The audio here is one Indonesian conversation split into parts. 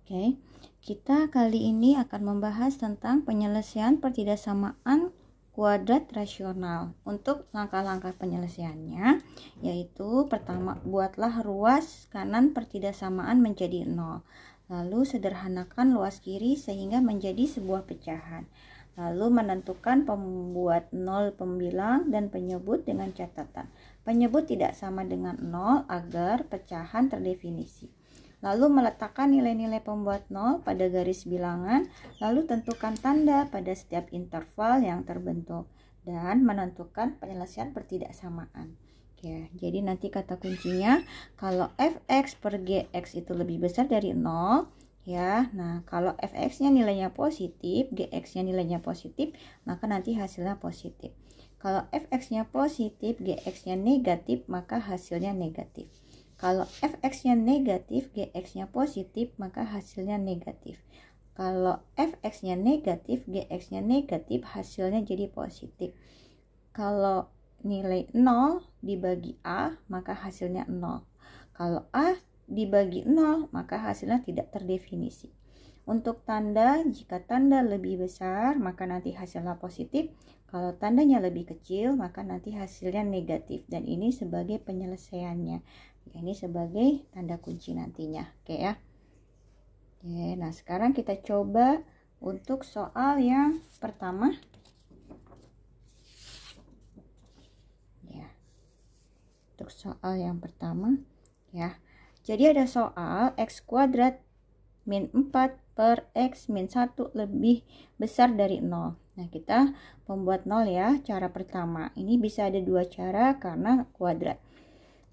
Oke, kita kali ini akan membahas tentang penyelesaian pertidaksamaan kuadrat rasional. Untuk langkah-langkah penyelesaiannya, yaitu pertama, buatlah ruas kanan pertidaksamaan menjadi 0. Lalu sederhanakan luas kiri sehingga menjadi sebuah pecahan. Lalu menentukan pembuat 0 pembilang dan penyebut dengan catatan. Penyebut tidak sama dengan 0 agar pecahan terdefinisi. Lalu meletakkan nilai-nilai pembuat 0 pada garis bilangan, lalu tentukan tanda pada setiap interval yang terbentuk, dan menentukan penyelesaian pertidaksamaan. Oke, jadi nanti kata kuncinya, kalau fx per gx itu lebih besar dari 0, ya. Nah, kalau fx-nya nilainya positif, gx-nya nilainya positif, maka nanti hasilnya positif. Kalau fx-nya positif, gx-nya negatif, maka hasilnya negatif. Kalau fx-nya negatif, gx-nya positif, maka hasilnya negatif. Kalau fx-nya negatif, gx-nya negatif, hasilnya jadi positif. Kalau nilai 0 dibagi a, maka hasilnya 0. Kalau a dibagi 0, maka hasilnya tidak terdefinisi. Untuk tanda, jika tanda lebih besar, maka nanti hasilnya positif. Kalau tandanya lebih kecil, maka nanti hasilnya negatif. Dan ini sebagai penyelesaiannya. Ini sebagai tanda kunci nantinya. Oke ya. Oke, nah sekarang kita coba untuk soal yang pertama. Ya. Untuk soal yang pertama, ya. Jadi ada soal x kuadrat min 4 per x min 1 lebih besar dari 0. Nah, kita membuat 0 ya, cara pertama. Ini bisa ada dua cara karena kuadrat.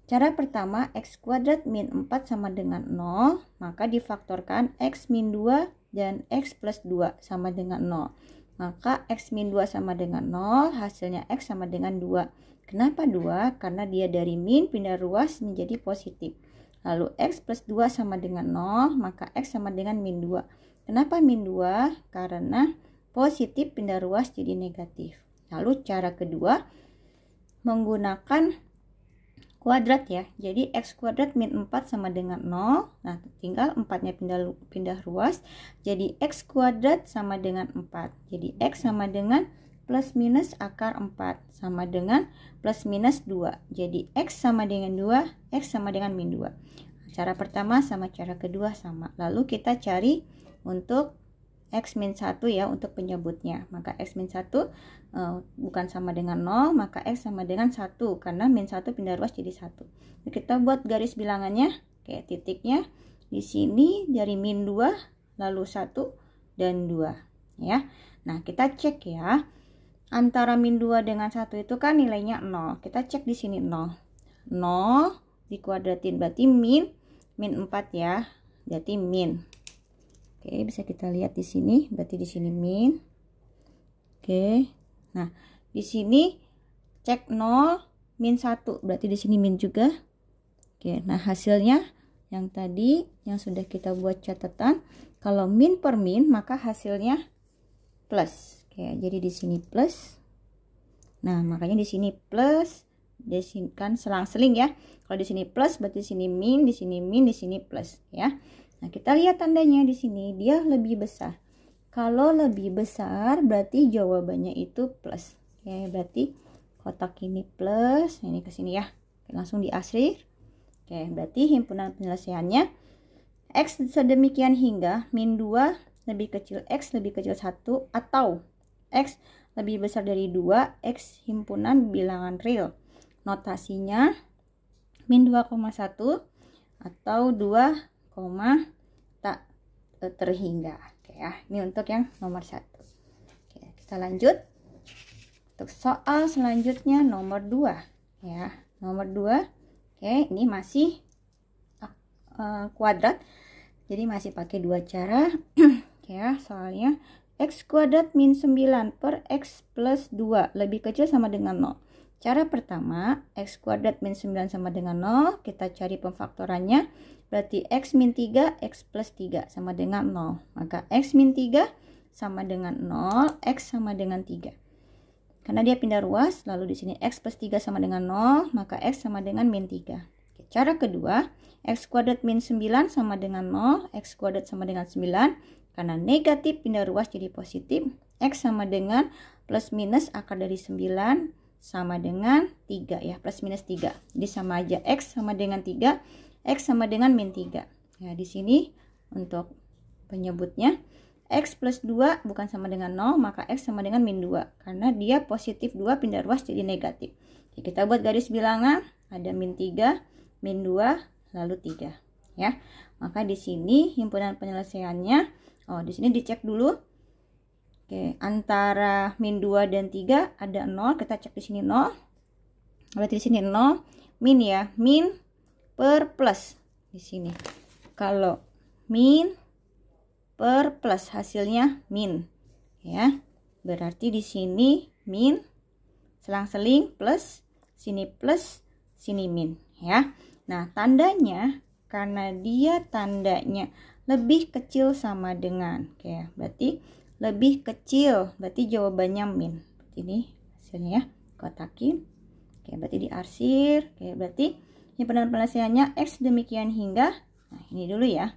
Cara pertama, x kuadrat min 4 sama dengan 0, maka difaktorkan x min 2 dan x plus 2 sama dengan 0. Maka x min 2 sama dengan 0, hasilnya x sama dengan 2. Kenapa 2? Karena dia dari min pindah ruas menjadi positif. Lalu x plus 2 sama dengan 0, maka x sama dengan min 2. Kenapa min 2? Karena positif pindah ruas jadi negatif. Lalu cara kedua, menggunakan kuadrat ya. Jadi x kuadrat min 4 sama dengan 0. Nah, tinggal 4-nya pindah ruas. Jadi x kuadrat sama dengan 4. Jadi x sama dengan plus minus akar 4 sama dengan plus minus 2. Jadi x sama dengan 2, x sama dengan min 2. Cara pertama sama cara kedua sama. Lalu kita cari untuk x min 1 ya untuk penyebutnya. Maka x min 1 bukan sama dengan 0, maka x sama dengan 1 karena min 1 pindah ruas jadi 1. Nah, kita buat garis bilangannya kayak titiknya di sini dari min 2 lalu 1 dan 2 ya. Nah, kita cek ya. Antara min 2 dengan 1 itu kan nilainya 0. Kita cek di sini 0. 0 dikuadratin berarti min 4 ya. Berarti min. Oke, bisa kita lihat di sini, berarti di sini min. Oke. Nah, di sini cek 0 min 1, berarti di sini min juga. Oke, nah hasilnya yang tadi yang sudah kita buat catatan, kalau min per min maka hasilnya plus. Oke, jadi di sini plus. Nah, makanya di sini plus, di sini kan selang-seling ya. Kalau di sini plus berarti di sini min, di sini min, di sini plus ya. Nah, kita lihat tandanya di sini, dia lebih besar. Kalau lebih besar, berarti jawabannya itu plus. Oke, berarti kotak ini plus, ini ke sini ya. Oke, langsung diakhir. Oke, berarti himpunan penyelesaiannya, x sedemikian hingga min 2 lebih kecil x lebih kecil 1, atau x lebih besar dari 2, x himpunan bilangan real. Notasinya min 2,1 atau 2, tak terhingga. Oke ya, ini untuk yang nomor 1. Oke, kita lanjut untuk soal selanjutnya nomor 2 ya. Nomor 2. Oke, ini masih kuadrat. Jadi masih pakai dua cara. Ya, soalnya x kuadrat min 9 per x plus 2 lebih kecil sama dengan 0. Cara pertama, x kuadrat min 9 sama dengan 0, kita cari pemfaktorannya. Berarti x min 3, x plus 3 sama dengan 0. Maka x min 3 sama dengan 0, x sama dengan 3. Karena dia pindah ruas, lalu di sini x plus 3 sama dengan 0, maka x sama dengan min 3. Oke, Cara kedua, X kuadrat min 9 sama dengan 0, X kuadrat sama dengan 9. Karena negatif pindah ruas jadi positif, X sama dengan plus minus akar dari 9 sama dengan 3 ya, plus minus 3. Jadi sama aja, X sama dengan 3, X sama dengan min 3. Ya, di sini untuk penyebutnya X plus 2 bukan sama dengan 0, maka X sama dengan min 2. Karena dia positif 2 pindah ruas jadi negatif. Jadi kita buat garis bilangan, ada min 3, min 2, lalu 3. Ya, maka di sini himpunan penyelesaiannya, di sini dicek dulu. Oke, antara min 2 dan 3 ada 0, kita cek di sini 0. Berarti di sini 0, min ya, min per plus di sini. Kalau min per plus hasilnya min ya. Berarti di sini min selang-seling plus, sini plus, sini min ya. Nah, tandanya karena dia tandanya lebih kecil sama dengan, oke, berarti lebih kecil, berarti jawabannya min. Ini hasilnya ya, kotakin. Oke, berarti diarsir. Oke, berarti himpunan penyelesaiannya X demikian hingga, nah ini dulu ya.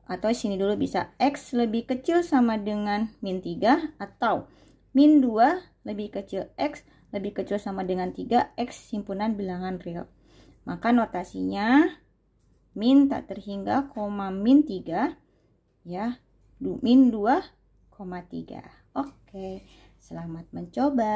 Atau sini dulu bisa X lebih kecil sama dengan min 3 atau min 2 lebih kecil X lebih kecil sama dengan 3, X himpunan bilangan real. Maka notasinya min tak terhingga, koma min 3 ya, min 2,3. Oke, selamat mencoba.